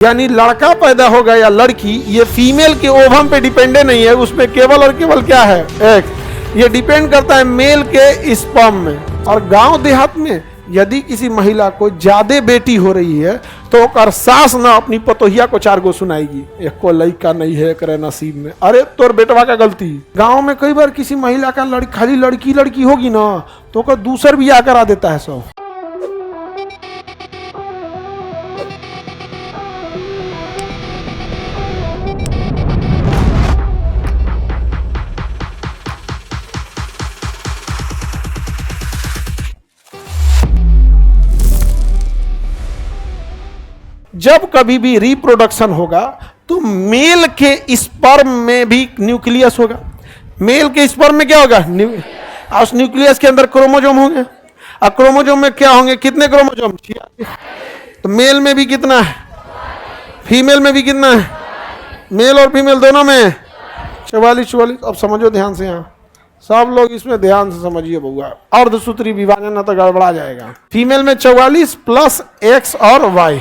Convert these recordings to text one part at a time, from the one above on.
यानी लड़का पैदा होगा या लड़की, ये फीमेल के ओवम पे डिपेंडेंट नहीं है, उसमें केवल और केवल क्या है, एक ये डिपेंड करता है मेल के स्पर्म में। और गांव देहात में यदि किसी महिला को ज्यादा बेटी हो रही है तो ओकर सास ना अपनी पतोहिया को 4 गो सुनाएगी, एक को लड़का नहीं है करे नसीब में, अरे तोर बेटवा का गलती। गांव में कई बार किसी महिला का खाली लड़की लड़की होगी ना तो ओकर दूसर भी आकर आ देता है सब। जब कभी भी रिप्रोडक्शन होगा तो मेल के स्पर्म में भी न्यूक्लियस होगा। मेल के स्पर्म में क्या होगा, उस न्यूक्लियस के अंदर क्रोमोजोम होंगे। और क्रोमोजोम में क्या होंगे, कितने क्रोमोजोम, 46। तो मेल में भी कितना है, फीमेल में भी कितना है, मेल और फीमेल दोनों में 44। अब समझो ध्यान से, यहाँ सब लोग इसमें ध्यान से समझिए बउआ, अर्धसूत्री विभाजन ना तो गड़बड़ा जाएगा। फीमेल में 44 प्लस एक्स और वाई,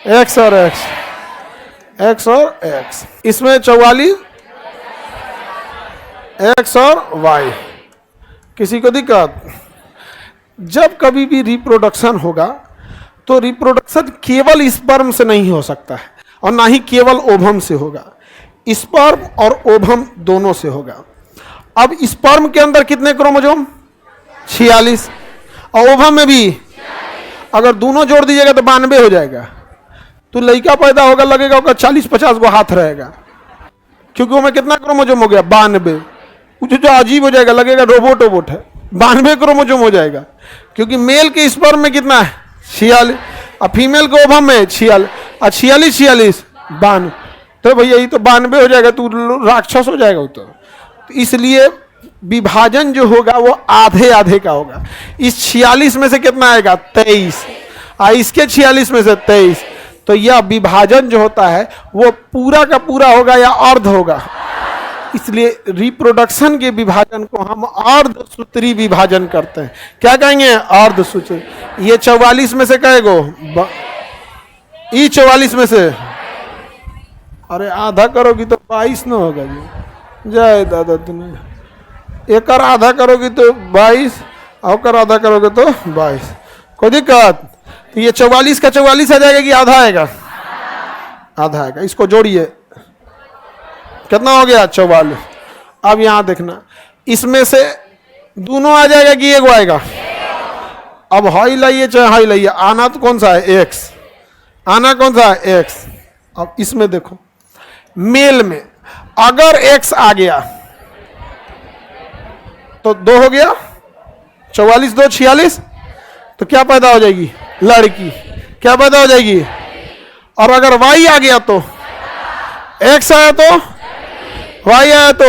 एक्स और एक्स, एक्स और एक्स, इसमें 44 एक्स और वाई। किसी को दिक्कत? जब कभी भी रिप्रोडक्शन होगा तो रिप्रोडक्शन केवल स्पर्म से नहीं हो सकता है और ना ही केवल ओवम से होगा, स्पर्म और ओवम दोनों से होगा। अब स्पर्म के अंदर कितने क्रोमोजोम, 46, और ओवम में भी अगर दोनों जोड़ दीजिएगा तो 92 हो जाएगा। तो लड़का पैदा होगा, लगेगा उसका 40-50 गो हाथ रहेगा, क्योंकि उसमें कितना क्रोमोजोम हो गया, 92। कुछ जो अजीब हो जाएगा, लगेगा रोबोट है, 92 क्रोमोजोम हो जाएगा, क्योंकि मेल के स्पर्म में कितना है, 46, और फीमेल के ओवम में 46, और 46 92। तो भैया ये तो 92 हो जाएगा, तो राक्षस हो जाएगा वो तो इसलिए विभाजन जो होगा वो आधे आधे का होगा। इस 46 में से कितना आएगा, 23, और इसके 46 में से 23। तो यह विभाजन जो होता है वो पूरा का पूरा होगा या अर्ध होगा। इसलिए रिप्रोडक्शन के विभाजन को हम अर्धसूत्री विभाजन करते हैं। क्या कहेंगे, अर्धसूत्री। ये 44 में से कहेगो, ये 44 में से, अरे आधा करोगी तो 22 ना होगा जी, जय दादा तुम्हें। एक आधा करोगी तो 22 और आधा करोगे तो 22, कोई दिक्कत? तो ये 44 का 44 आ जाएगा कि आधा आएगा, आधा आएगा। इसको जोड़िए, कितना हो गया, 44। अब यहां देखना, इसमें से दोनों आ जाएगा कि एक आएगा। अब हाई लाइए चाहे हाई लाइए, आना तो कौन सा है, एक्स, आना कौन सा है, एक्स। अब इसमें देखो, मेल में अगर एक्स आ गया तो 2 हो गया, 44 2 46, तो क्या पैदा हो जाएगी, लड़की। क्या पैदा हो जाएगी? और अगर वाई आ गया तो, एक्स आया तो वाई आया तो,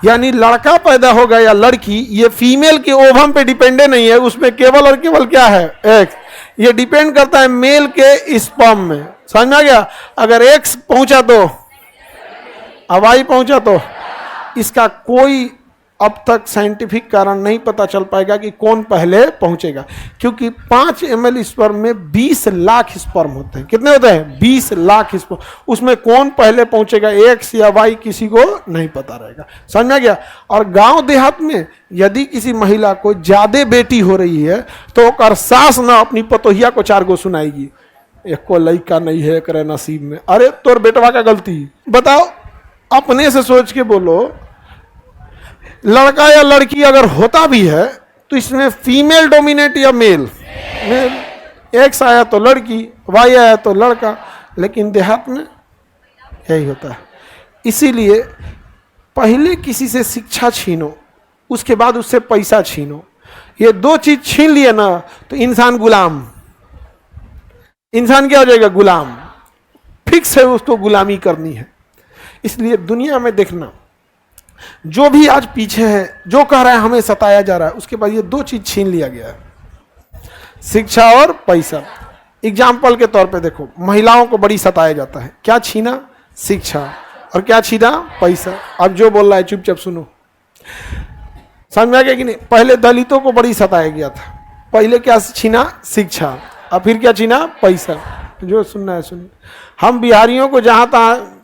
यानी लड़का पैदा होगा या लड़की, ये फीमेल के ओवम पे डिपेंडेंट नहीं है, उसमें केवल और केवल क्या है, एक्स। ये डिपेंड करता है मेल के स्पर्म में। समझ में आ गया? अगर एक्स पहुंचा तो, वाई पहुंचा तो, इसका कोई अब तक साइंटिफिक कारण नहीं पता चल पाएगा कि कौन पहले पहुंचेगा, क्योंकि 5 ml स्पर्म में 20 लाख स्पर्म होते हैं। कितने होते हैं, 20 लाख स्पर्म। उसमें कौन पहले पहुंचेगा, एक्स या वाई, किसी को नहीं पता रहेगा। समझ में आ गया? और गांव देहात में यदि किसी महिला को ज्यादा बेटी हो रही है तो ओकर सास ना अपनी पतोहिया को 4 गो सुनाएगी, एक को लड़का नहीं है करे नसीब में, अरे तोर बेटवा का गलती। बताओ, अपने से सोच के बोलो, लड़का या लड़की अगर होता भी है तो इसमें फीमेल डोमिनेट या मेल, एक्स आया तो लड़की, वाई आया तो लड़का, लेकिन देहात में यही होता है। इसीलिए पहले किसी से शिक्षा छीनो, उसके बाद उससे पैसा छीनो। ये 2 चीज छीन लिए ना तो इंसान गुलाम, इंसान क्या हो जाएगा, गुलाम। फिक्स है, उसको गुलामी करनी है। इसलिए दुनिया में देखना, जो भी आज पीछे है, जो कह रहा है हमें सताया जा रहा है, उसके बाद ये 2 चीज छीन लिया गया है, शिक्षा और पैसा। एग्जाम्पल के तौर पे देखो, महिलाओं को बड़ी सताया जाता है, क्या छीना, शिक्षा, और क्या छीना, पैसा। अब जो बोल रहा है चुपचाप सुनो, समझ में आ गया कि नहीं? पहले दलितों को बड़ी सताया गया था, पहले क्या छीना, शिक्षा, और फिर क्या छीना, पैसा। जो सुनना है सुनिए। हम बिहारियों को जहाँ तहाँ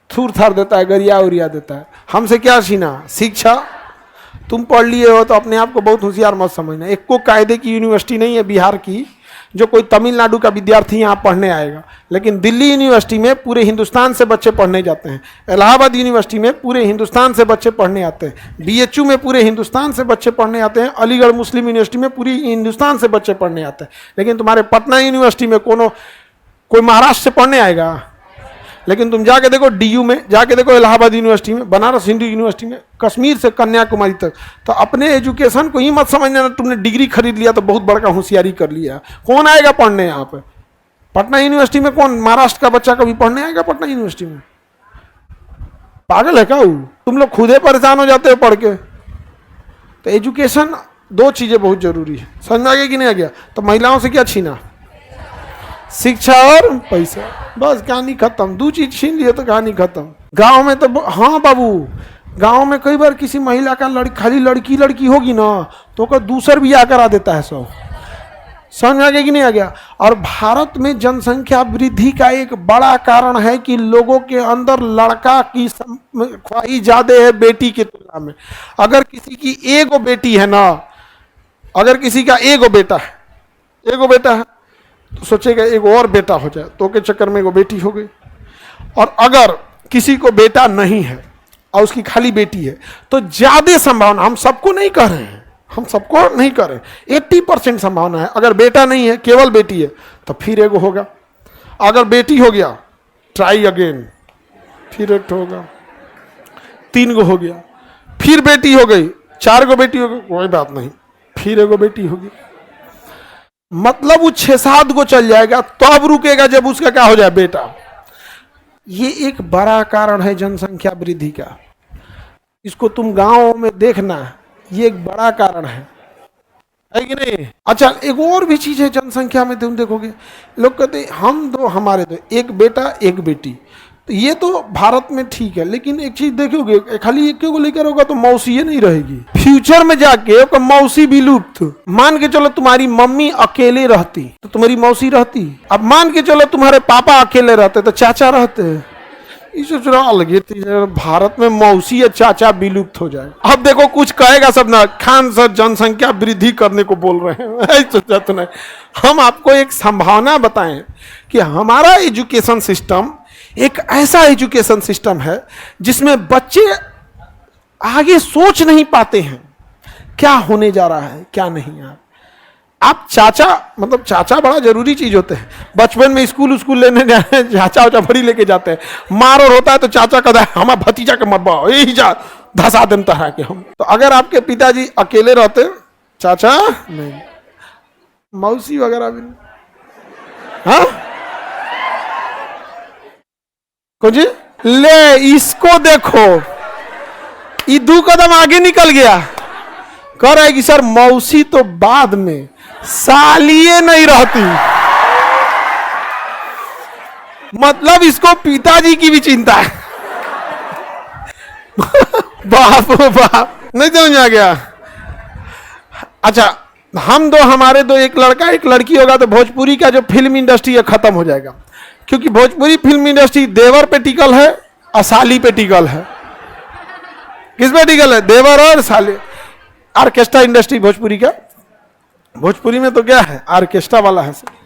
थूर थार देता है, गरिया उरिया देता है। हमसे क्या छीना? शिक्षा। तुम पढ़ लिए हो तो अपने आप को बहुत होशियार मत समझना। एक को कायदे की यूनिवर्सिटी नहीं है बिहार की जो कोई तमिलनाडु का विद्यार्थी यहाँ पढ़ने आएगा, लेकिन दिल्ली यूनिवर्सिटी में पूरे हिंदुस्तान से बच्चे पढ़ने जाते हैं, इलाहाबाद यूनिवर्सिटी में पूरे हिंदुस्तान से बच्चे पढ़ने आते हैं, बीएचयू में पूरे हिंदुस्तान से बच्चे पढ़ने आते हैं, अलीगढ़ मुस्लिम यूनिवर्सिटी में पूरी हिंदुस्तान से बच्चे पढ़ने आते हैं। लेकिन तुम्हारे पटना यूनिवर्सिटी में कोई महाराष्ट्र से पढ़ने आएगा? लेकिन तुम जाके देखो डीयू में, जाके देखो इलाहाबाद यूनिवर्सिटी में, बनारस हिंदू यूनिवर्सिटी में, कश्मीर से कन्याकुमारी तक। तो अपने एजुकेशन को ही मत समझना तुमने डिग्री खरीद लिया तो बहुत बड़का होशियारी कर लिया। कौन आएगा पढ़ने यहाँ पे? पटना यूनिवर्सिटी में कौन महाराष्ट्र का बच्चा कभी पढ़ने आएगा पटना यूनिवर्सिटी में? पागल है क्या वो? तुम लोग खुद ही परेशान हो जाते हो पढ़ के। तो एजुकेशन, दो चीजें बहुत जरूरी है। समझ में आ गया कि नहीं आ गया? तो महिलाओं से क्या छीना? शिक्षा और पैसा। बस कहानी खत्म। दो चीज छीन लिए तो कहानी खत्म। गांव में तो हाँ बाबू, गांव में कई बार किसी महिला का खाली लड़की होगी ना तो उसका दूसर भी आकर आ देता है सब। समझ में आ गया कि नहीं आ गया? और भारत में जनसंख्या वृद्धि का एक बड़ा कारण है कि लोगों के अंदर लड़का की ख्वाहिश ज्यादा है बेटी की तुलना में। अगर किसी की एगो बेटी है ना, अगर किसी का एगो बेटा है तो सोचेगा एक और बेटा हो जाए, तो के चक्कर में एगो बेटी हो गई। और अगर किसी को बेटा नहीं है और उसकी खाली बेटी है तो ज्यादा संभावना, हम सबको नहीं कह रहे हैं, हम सबको नहीं कर रहे, 80% संभावना है। अगर बेटा नहीं है केवल बेटी है तो फिर एगो होगा। अगर बेटी हो गया ट्राई अगेन, फिर एक होगा, 3 गो हो गया, फिर बेटी हो गई, 4 गो बेटी हो गई, कोई बात नहीं, फिर एगो बेटी होगी। मतलब वो 6-7 गो चल जाएगा तब रुकेगा जब उसका क्या हो जाए बेटा। ये एक बड़ा कारण है जनसंख्या वृद्धि का। इसको तुम गांवों में देखना, ये एक बड़ा कारण है कि नहीं? अच्छा, एक और भी चीज है जनसंख्या में तुम देखोगे, लोग कहते हम दो हमारे दो, एक बेटा एक बेटी। तो ये तो भारत में ठीक है, लेकिन एक चीज देखोगे, खाली एक को लेकर होगा तो मौसी ये नहीं रहेगी। फ्यूचर में जाके मौसी भी लुप्त। मान के चलो तुम्हारी मम्मी अकेले रहती तो तुम्हारी मौसी रहती। अब मान के चलो तुम्हारे पापा अकेले रहते तो चाचा रहते। अलग भारत में मौसी या चाचा विलुप्त हो जाए। अब देखो कुछ कहेगा सब ना, खान सर जनसंख्या वृद्धि करने को बोल रहे हैं। सोचा तो नहीं, हम आपको एक संभावना बताएं कि हमारा एजुकेशन सिस्टम एक ऐसा एजुकेशन सिस्टम है जिसमें बच्चे आगे सोच नहीं पाते हैं क्या होने जा रहा है क्या नहीं। आप चाचा, मतलब चाचा बड़ा जरूरी चीज होते हैं। बचपन में स्कूल लेने जाए चाचा उचा भरी लेके जाते हैं। मार और होता है तो चाचा कहता है हमारा भतीजा के मरबा यही जा धसा देम तरह के हम। तो अगर आपके पिताजी अकेले रहते, चाचा नहीं, मौसी वगैरह भी नहीं, हाँ जी ले इसको देखो, ये 2 कदम आगे निकल गया। कह रहा है कि सर मौसी तो बाद में, सालिए नहीं रहती। मतलब इसको पिताजी की भी चिंता है। बाप बाप, नहीं समझ आ गया? अच्छा, हम दो हमारे दो, एक लड़का एक लड़की होगा तो भोजपुरी का जो फिल्म इंडस्ट्री है खत्म हो जाएगा। क्योंकि भोजपुरी फिल्म इंडस्ट्री देवर पे टिकल है और साली पे टिकल है। किस पे टिकल है? देवर और साली। ऑर्केस्ट्रा इंडस्ट्री भोजपुरी का, भोजपुरी में तो क्या है ऑर्केस्ट्रा वाला है।